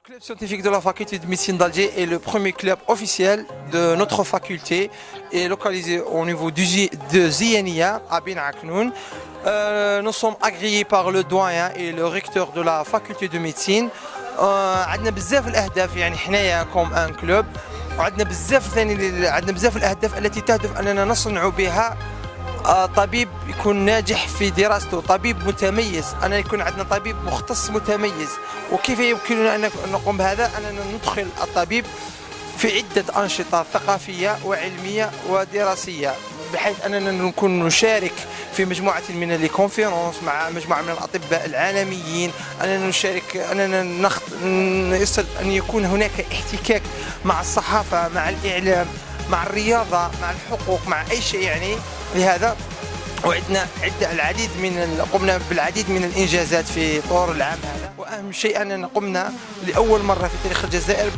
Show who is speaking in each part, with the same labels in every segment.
Speaker 1: club scientifique de la faculté de médecine d'Alger est le premier club officiel de notre faculté et localisé au niveau de Zienia à Ben Aknoun. Nous sommes agréés par le doyen et le recteur de la faculté de médecine. عندنا بزاف الاهداف يعني حنايا كوم ان كلوب وعندنا بزاف ثاني عندنا بزاف الاهداف التي تهدف اننا نصنع بها طبيب يكون ناجح في دراسته، طبيب متميز، أن يكون عندنا طبيب مختص متميز. وكيف يمكننا أن نقوم بهذا؟ أننا ندخل الطبيب في عدة أنشطة ثقافية وعلمية ودراسية، بحيث أننا نكون نشارك في مجموعة من الكونفرنس مع مجموعة من الأطباء العالميين، أننا نشارك أن يكون هناك احتكاك مع الصحافة، مع الإعلام، مع الرياضة، مع الحقوق، مع أي شيء يعني. لهذا وعندنا قمنا بالعديد من الإنجازات في طور العام هذا، وأهم شيء أننا قمنا لأول مرة في تاريخ الجزائر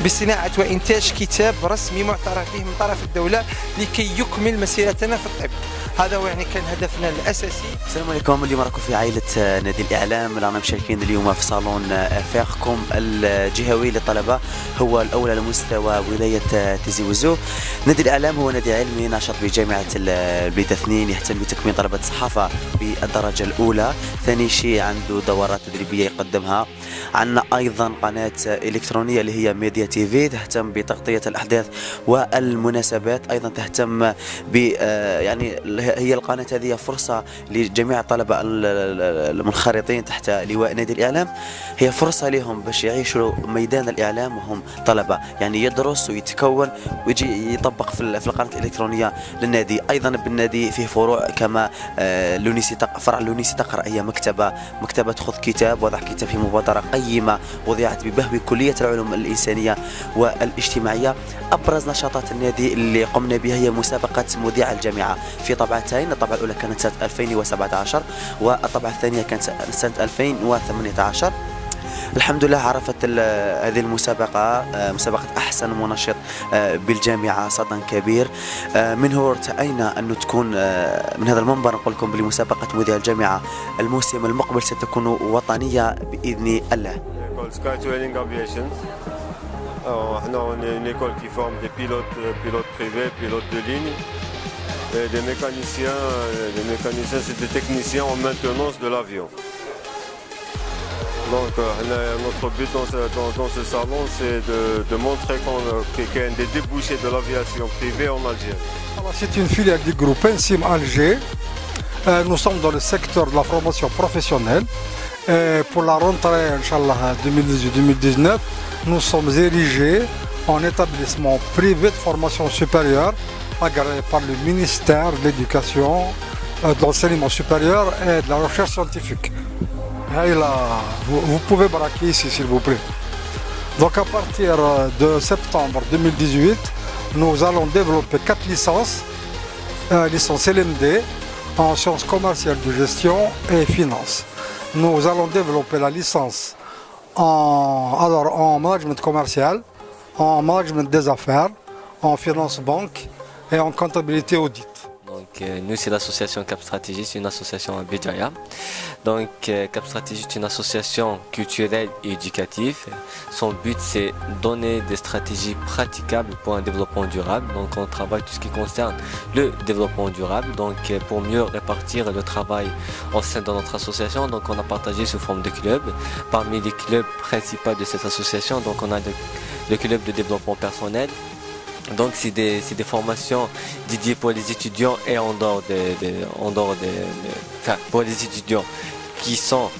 Speaker 1: بصناعة وإنتاج كتاب رسمي معترف به من طرف الدولة لكي يكمل مسيرتنا في الطب. هذا هو يعني كان هدفنا الأساسي.
Speaker 2: السلام عليكم، اليوم راكم في عائلة نادي الإعلام. رانا مشاركين اليوم في صالون فاخكم الجهوي للطلبة، هو الأول على مستوى ولاية تيزي وزو. نادي الإعلام هو نادي علمي ناشط بجامعة البليدة 2، يهتم بتكوين طلبة الصحافة بالدرجة الأولى. ثاني شيء عنده دورات تدريبية يقدمها. عندنا أيضا قناة إلكترونية اللي هي ميديا تي في، تهتم بتغطية الأحداث والمناسبات. أيضا تهتم ب يعني هي القناة هذه فرصة لجميع الطلبة المنخرطين تحت لواء نادي الإعلام، هي فرصة لهم باش يعيشوا ميدان الإعلام وهم طلبة، يعني يدرس ويتكون ويجي يطبق في القناة الإلكترونية للنادي. أيضا بالنادي فيه فروع كما فرع لونيسي تقرأ، هي مكتبة خذ كتاب، وضع كتاب في مبادرة قيمة وضعت ببهو كلية العلوم الإنسانية والاجتماعية. أبرز نشاطات النادي اللي قمنا بها هي مسابقة مذيع الجامعة في طبعتين، الطبعة الأولى كانت سنة 2017 والطبعة الثانية كانت سنة 2018. الحمد لله عرفت هذه المسابقة مسابقة أحسن منشط بالجامعة صدى كبير. منه ارتأينا أن تكون من هذا المنبر نقول لكم بمسابقة مذيع الجامعة الموسم المقبل ستكون وطنية بإذن الله.
Speaker 3: On est une école qui forme des pilotes privés, pilotes de ligne, et des mécaniciens. Les mécaniciens, c'est des techniciens en maintenance de l'avion. Donc notre but dans ce salon, c'est de montrer qu'il y a des débouchés de l'aviation privée en Algérie.
Speaker 4: C'est une filiale du groupe Ensim Alger. Nous sommes dans le secteur de la formation professionnelle. Pour la rentrée, Inch'Allah, 2018-2019, nous sommes érigés en établissement privé de formation supérieure agréé par le ministère de l'Éducation, de l'enseignement supérieur et de la recherche scientifique. Vous pouvez braquer ici s'il vous plaît. Donc à partir de septembre 2018, nous allons développer 4 licences. Licence LMD en sciences commerciales de gestion et finance. Nous allons développer la licence en management commercial, en management des affaires, en finance banque et en comptabilité audit.
Speaker 5: Donc nous c'est l'association Cap Stratégie, c'est une association à Béjaïa. Donc Cap Stratégie est une association culturelle et éducative. Son but c'est donner des stratégies praticables pour un développement durable. Donc on travaille tout ce qui concerne le développement durable. Donc pour mieux répartir le travail au sein de notre association, donc on a partagé sous forme de clubs. Parmi les clubs principaux de cette association, donc on a le club de développement personnel. Donc c'est des formations dédiées pour les étudiants et pour les étudiants qui sont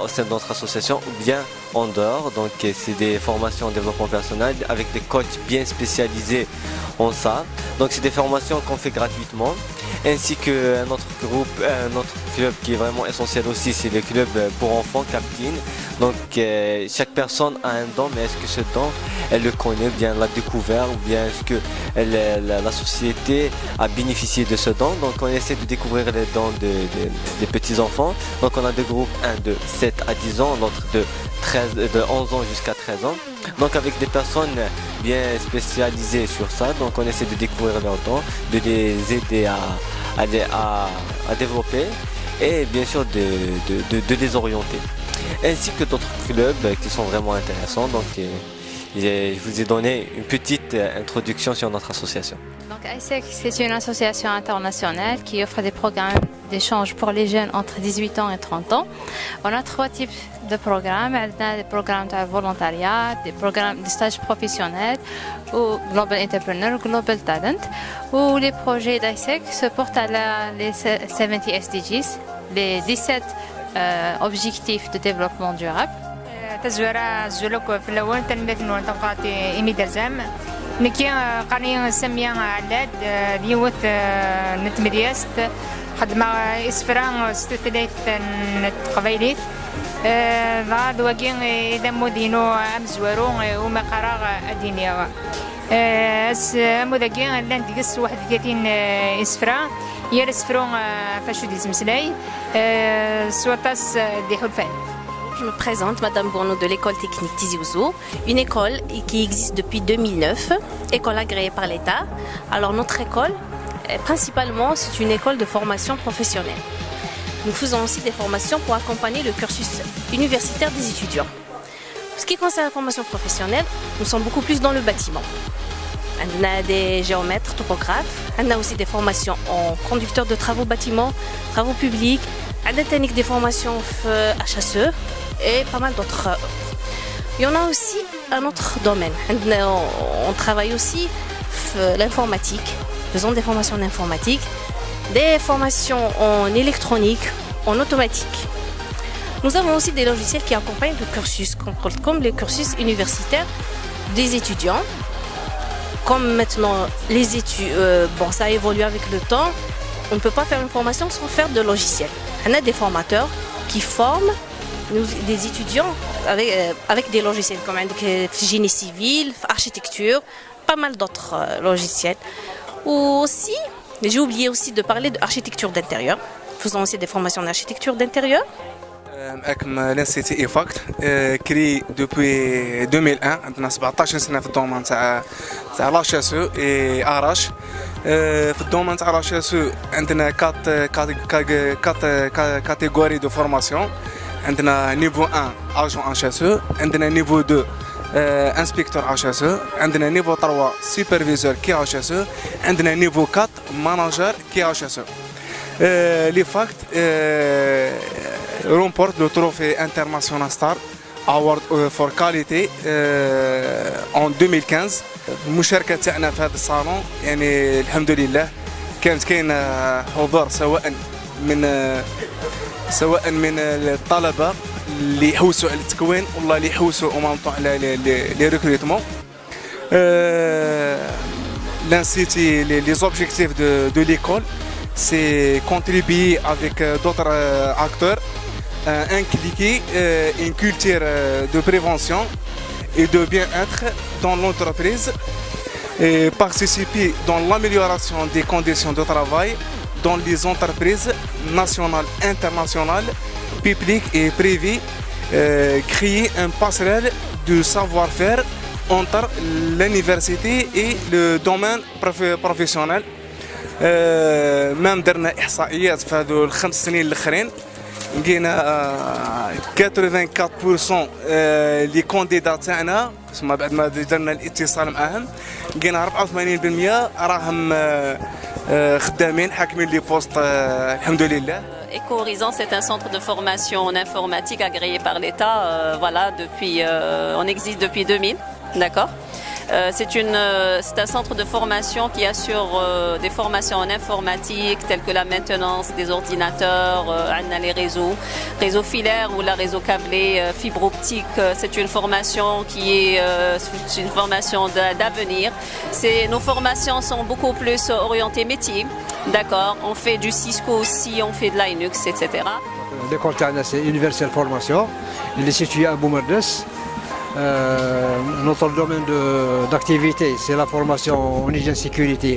Speaker 5: au sein de notre association ou bien en dehors. Donc c'est des formations en développement personnel avec des coachs bien spécialisés en ça. Donc c'est des formations qu'on fait gratuitement, ainsi que notre club qui est vraiment essentiel aussi, c'est le club pour enfants Captain. Donc chaque personne a un don, mais est-ce que ce don elle le connaît, bien l'a découvert, ou bien est-ce que la société a bénéficié de ce don? Donc on essaie de découvrir les dons des petits enfants. Donc on a des groupes, un de 7 à 10 ans, l'autre de 11 ans jusqu'à 13 ans. Donc avec des personnes bien spécialisées sur ça, donc on essaie de découvrir leurs dons, de les aider à développer et bien sûr de les orienter. ainsi que d'autres clubs qui sont vraiment intéressants. Donc, je vous ai donné une petite introduction sur notre association.
Speaker 6: Donc ISEC, c'est une association internationale qui offre des programmes d'échange pour les jeunes entre 18 ans et 30 ans. On a 3 types de programmes. On a des programmes de volontariat, des programmes de stages professionnels, ou Global Entrepreneur, Global Talent, où les projets d'ISEC se portent à les 70 SDGs, les 17 objectifs de développement durable.
Speaker 7: تزورا زولوك في الأول تنمية نوطقات إيمي درزام نكي قاني سميا علاد اليوث نتمريست قد ما إسفران ستثليث قبيليث غاد وكين إذا مودينو أمزورو وما قراغ أدينيا مذاكين لان ديكس 31 إسفران يرسفرون فاشو ديزمسلاي سواتاس دي حلفان.
Speaker 8: Je me présente, Madame Bourneau de l'école technique Tizi Ouzou, une école qui existe depuis 2009, école agréée par l'État. Alors notre école, principalement, c'est une école de formation professionnelle. Nous faisons aussi des formations pour accompagner le cursus universitaire des étudiants. Ce qui concerne la formation professionnelle, nous sommes beaucoup plus dans le bâtiment. On a des géomètres, topographes, on a aussi des formations en conducteur de travaux bâtiments, travaux publics, on a des techniques de formation HSE et pas mal d'autres. Il y en a aussi un autre domaine. On travaille aussi l'informatique, faisons des formations en informatique, des formations en électronique, en automatique. Nous avons aussi des logiciels qui accompagnent le cursus, comme le cursus universitaire des étudiants. Comme maintenant les études, ça a évolué avec le temps, on ne peut pas faire une formation sans faire de logiciel. On a des formateurs qui forment des étudiants avec des logiciels comme génie civil, architecture, pas mal d'autres logiciels. Ou aussi, j'ai oublié aussi de parler d'architecture d'intérieur. Faisons aussi des formations d'architecture d'intérieur.
Speaker 9: l'Institut IFACT créé depuis 2001 عندنا 17 سنه في الدومين تاع لاشاسو اي اراش في الدومين تاع لاشاسو عندنا كاتيجوري دو فورماسيون عندنا نيفو 1 اجون HSE عندنا نيفو 2 انسبكتور HSE عندنا نيفو 3 سوبرفيزور كي HSE عندنا نيفو 4 ماناجر كي HSE l'IFACT remporte le trophée international Star Award for Quality en 2015. المشاركة تاعنا في هذا الصالون يعني الحمد لله كانت كاين حضور سواء من الطلبة اللي يحوسوا على التكوين والله اللي يحوسوا على لي ريكروتمون. L'Institut, les objectifs de l'école, c'est contribuer avec d'autres acteurs, impliquer une culture de prévention et de bien-être dans l'entreprise, et participer dans l'amélioration des conditions de travail dans les entreprises nationales, internationales, publiques et privées, créer un passerelle de savoir-faire entre l'université et le domaine professionnel. même درنا احصائيات في هذو الخمس سنين الاخرين لقينا 84% لي كونديدا تاعنا ثم بعد ما درنا الاتصال معاهم لقينا 84% راهم خدامين حاكمين لي بوست الحمد لله.
Speaker 10: Eco-Horizon, c'est un centre de formation en informatique agréé par l'État. On existe depuis 2000, d'accord. C'est un centre de formation qui assure des formations en informatique telles que la maintenance des ordinateurs, les réseaux filaires ou la réseau câblé, fibre optique. C'est une formation qui est une formation d'avenir. Nos formations sont beaucoup plus orientées métiers, d'accord. On fait du Cisco aussi, on fait de Linux, etc.
Speaker 11: L'école Tana, c'est Universal Formation. Il est situé à Boumerdes. Notre domaine d'activité, c'est la formation en hygiène sécurité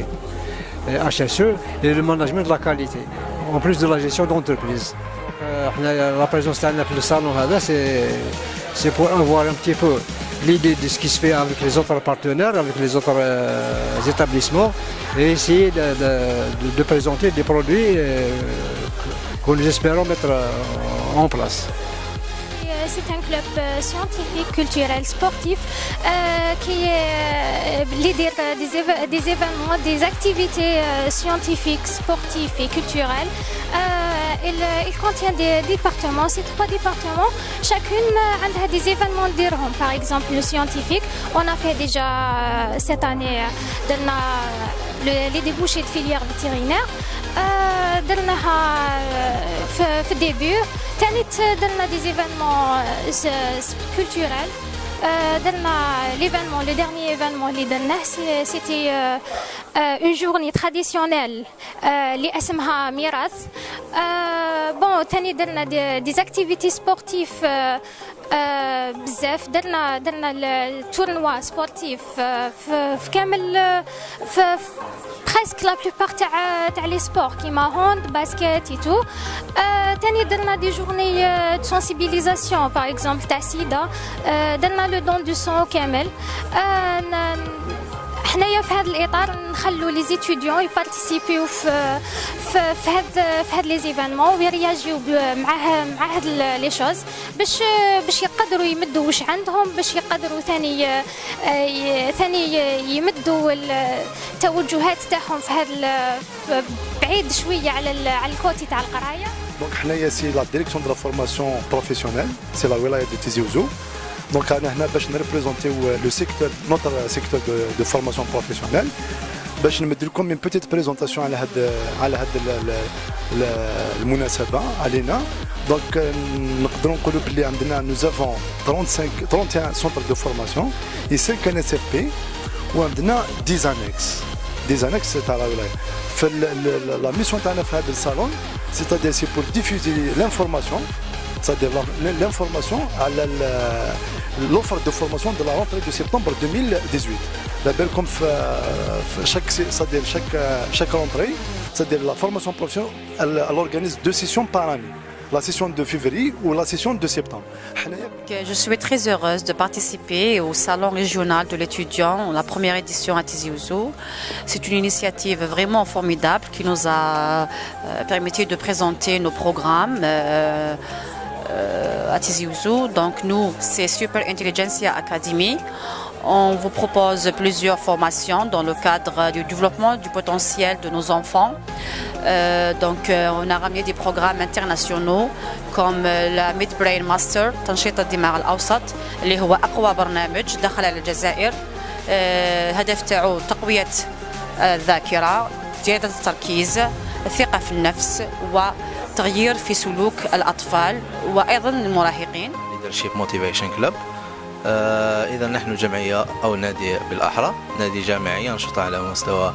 Speaker 11: HSE et le management de la qualité, en plus de la gestion d'entreprise. La présence de le salon, c'est pour avoir un petit peu l'idée de ce qui se fait avec les autres partenaires, avec les autres établissements, et essayer de présenter des produits que nous espérons mettre en place.
Speaker 12: c'est un club scientifique, culturel, sportif qui lidère des événements, des activités scientifiques, sportives et culturelles. Il contient des départements, ces 3 départements, chacune a des événements d'Irham. Par exemple, le scientifique, on a fait déjà cette année les débouchés de filière vétérinaire. درناها في الديبي ثاني درنا des événements culturels. L'événement, le dernier événement اللي درناه c'était une journée traditionnelle اللي اسمها ميراث. bon ثاني درنا des activités sportives بزاف. درنا التورنوا سبورتيف في كامل في presque la plupart تاع لي سبور كيما هوند باسكيت et tout. ثاني درنا دي جورني de sensibilisation par exemple تاع سيدا. درنا لو دون دو سون كامل. حنايا في هذا الاطار نخلو لي زيتيديون يبارتيسيبيو في هاد لي زيفينمون ويرياجيو مع هاد لي شوز باش يقدروا يمدوا واش عندهم، باش يقدروا ثاني يمدوا التوجهات تاعهم في هذا بعيد شويه على الكوتي تاع القرايه.
Speaker 13: دونك حنايا سي لا ديريكسيون دو لا فورماسيون بروفيسيونيل سي لا ولايه دو تيزي وزو. دونك انا هنا باش نريبريزونتيو لو سيكتور نوتر سيكتور دو فورماسيون بروفيسيونيل باش نمد لكم من بوتيت بريزونطاسيون على هاد المناسبه علينا. دونك نقدروا نقولوا بلي عندنا نو افون 31 سونتر دو فورماسيون اي 5 ان اس اف بي وعندنا 10 انكس تاع لا ولايه. في لا ميسيون تاعنا في هذا الصالون سيتادير سي بور ديفوزي لانفورماسيون c'est-à-dire l'information à l'offre de formation de la rentrée de septembre 2018. D'abord, comme chaque rentrée, c'est-à-dire la formation professionnelle, elle organise 2 sessions par année. La session de février ou la session de septembre.
Speaker 14: Je suis très heureuse de participer au salon régional de l'étudiant, la première édition à Tizi Ouzou. C'est une initiative vraiment formidable qui nous a permis de présenter nos programmes à Tizi Ouzou. Donc nous, c'est Super Intelligentsia Academy. On vous propose plusieurs formations dans le cadre du développement du potentiel de nos enfants. On a ramené des programmes internationaux comme la Mid-Brain Master تنشيط الدماغ الأوسط اللي هو أقوى برنامج دخل على الجزائر. هدف تاعو تقوية الذاكرة، زيادة التركيز، الثقة في النفس وتغيير في سلوك الأطفال وأيضا المراهقين.
Speaker 15: Leadership Motivation Club. إذا نحن جمعية أو نادي بالأحرى، نادي جامعي ينشط على مستوى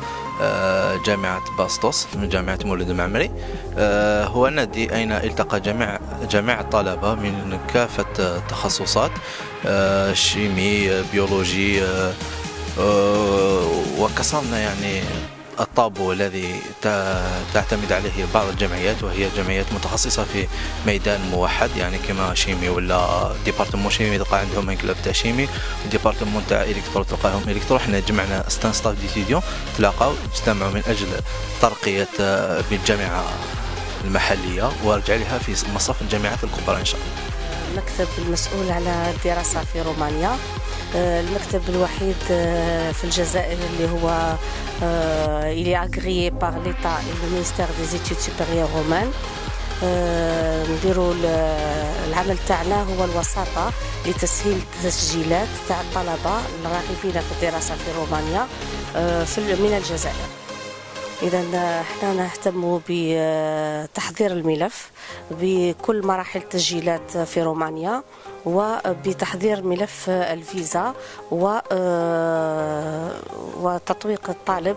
Speaker 15: جامعة باسطوس من جامعة مولود المعمري. هو نادي أين التقى جميع الطلبة من كافة التخصصات، شيمي، بيولوجي، وكسرنا يعني الطابو الذي تعتمد عليه بعض الجمعيات، وهي جمعيات متخصصة في ميدان موحد، يعني كما شيمي ولا ديبارتمون شيمي تلقى عندهم انكلاب تاع شيمي، وديبارتمون تاع الكترو تلقاهم الكترو. حنا جمعنا 6 ستاف ديتيديون تلاقاو اجتمعوا من اجل ترقية بالجامعة المحلية ورجع لها في مصاف الجامعات الكبرى ان شاء الله.
Speaker 16: المكتب المسؤول على الدراسة في رومانيا، المكتب الوحيد في الجزائر اللي هو il est agréé par l'État et le ministère des études supérieures romaines. نديروا العمل تاعنا هو الوساطة لتسهيل التسجيلات تاع الطلبة الراغبين في الدراسة في رومانيا من الجزائر. إذا احنا نهتم بتحضير الملف بكل مراحل التسجيلات في رومانيا، وبتحضير ملف الفيزا وتطويق الطالب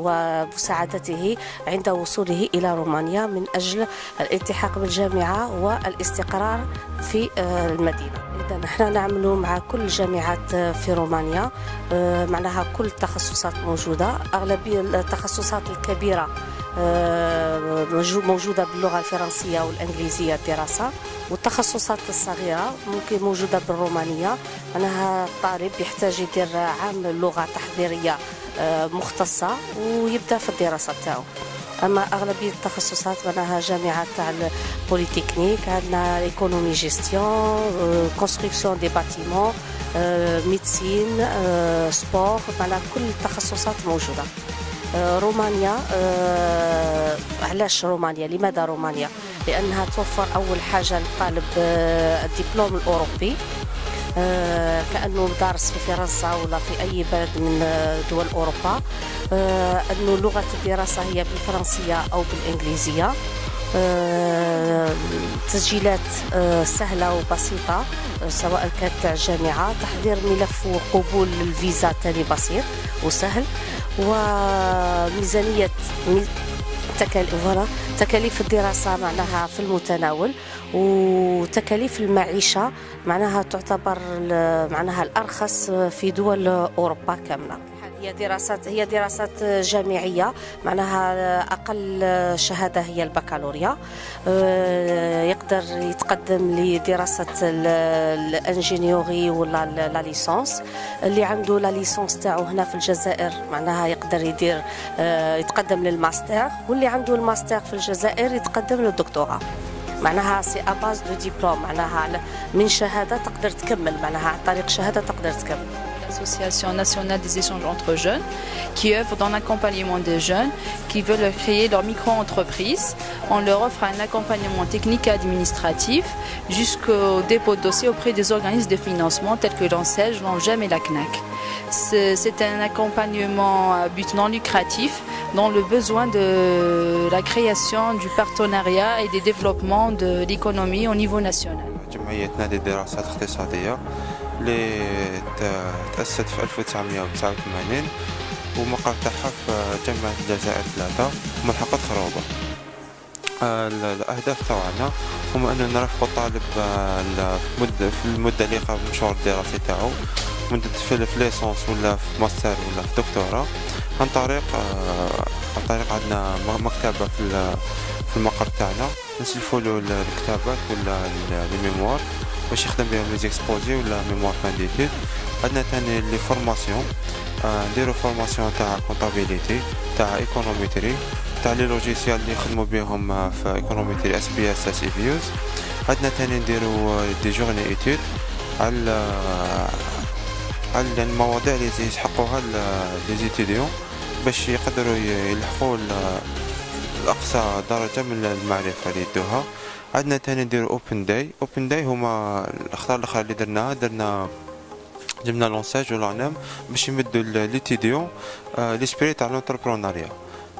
Speaker 16: ومساعدته عند وصوله إلى رومانيا من أجل الالتحاق بالجامعة والاستقرار في المدينة. إذا نحن نعمل مع كل الجامعات في رومانيا، معناها كل التخصصات موجودة، أغلبية التخصصات الكبيرة موجودة باللغة الفرنسية والإنجليزية الدراسة، والتخصصات الصغيرة ممكن موجودة بالرومانية. معناها الطالب يحتاج يدير عام لغة تحضيرية مختصة ويبدأ في الدراسة تاعو. اما اغلبيه التخصصات معناها جامعات تاع البوليتكنيك، عندنا ايكونومي جيستيون، كونستركسيون دي باتيمون، ميديسين، سبور، معناها كل التخصصات موجوده. رومانيا، علاش رومانيا؟ لماذا رومانيا؟ لأنها توفر أول حاجة للطالب الدبلوم الأوروبي، كأنه دارس في فرنسا ولا في أي بلد من دول أوروبا، أنه لغة الدراسة هي بالفرنسية أو بالإنجليزية، تسجيلات سهلة وبسيطة سواء كانت تاع الجامعة، تحضير ملف وقبول الفيزا تاني بسيط وسهل، وميزانية تكاليف الدراسة معناها في المتناول، وتكاليف المعيشة معناها تعتبر معناها الأرخص في دول أوروبا كاملة. هي دراسات جامعية، معناها أقل شهادة هي البكالوريا، يقدر يتقدم لدراسة الانجينيوري ولا لا ليسونس. اللي عنده لا ليسونس تاعو هنا في الجزائر معناها يقدر يتقدم للماستر، واللي عنده الماستر في الجزائر يتقدم للدكتوراه. معناها سي اباز دو ديبلوم، معناها من شهادة تقدر تكمل، معناها عن طريق شهادة تقدر تكمل.
Speaker 17: L'Association nationale des échanges entre jeunes qui œuvre dans l'accompagnement des jeunes qui veulent créer leur micro-entreprise. On leur offre un accompagnement technique et administratif jusqu'au dépôt de dossier auprès des organismes de financement tels que l'ANSEJ, l'ANGEM et la CNAC. C'est un accompagnement à but non lucratif dans le besoin de la création du partenariat et des développements de l'économie au niveau national.
Speaker 18: اللي تأسست في 1989 ومقر تاعها في جامعة الجزائر 3 ملحقة خروبة. الأهداف تاعنا هما أننا نرافقوا الطالب في المدة اللي قبل المشوار الدراسي تاعو، مدة في ليسونس ولا في ماستر ولا في دكتوراه، عن طريق عندنا مكتبة في المقر تاعنا نسلفوا له الكتابات ولا الميموار باش يخدم بهم لي زيكسبوزي ولا ميموار فان ديتيد. عندنا ثاني لي فورماسيون، نديرو فورماسيون تاع كونطابيليتي، تاع ايكونوميتري، تاع لي لوجيسيال اللي يخدموا بهم في ايكونوميتري اس بي اس اس فيوز. عندنا ثاني نديرو دي جورني ايتود على المواضيع اللي يسحقوها لي زيتيديون باش يقدروا يلحقوا الأقصى درجة من المعرفة اللي يدوها. عندنا تاني نديرو اوبن داي هما الاخطار الاخرى اللي درنا جبنا لونساج ولا نام باش يمدوا ليتيديون ليسبري تاع لونتربرونيا،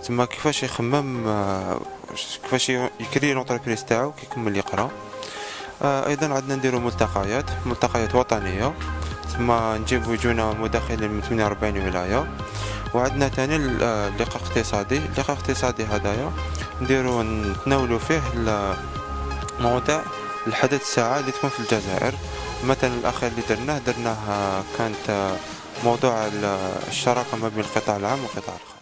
Speaker 18: تما كيفاش يخمم، كيفاش يكري لونتربريز تاعو كي يكمل يقرا. ايضا عندنا نديرو ملتقيات وطنيه، تما نجيبو يجونا مداخلين من 48 ولايه. وعندنا تاني اللقاء الاقتصادي هدايا نديرو نتناولوا فيه مواضيع الحدث الساعة اللي تكون في الجزائر. مثلا الأخير اللي درناه كانت موضوع الشراكة ما بين القطاع العام والقطاع الخاص.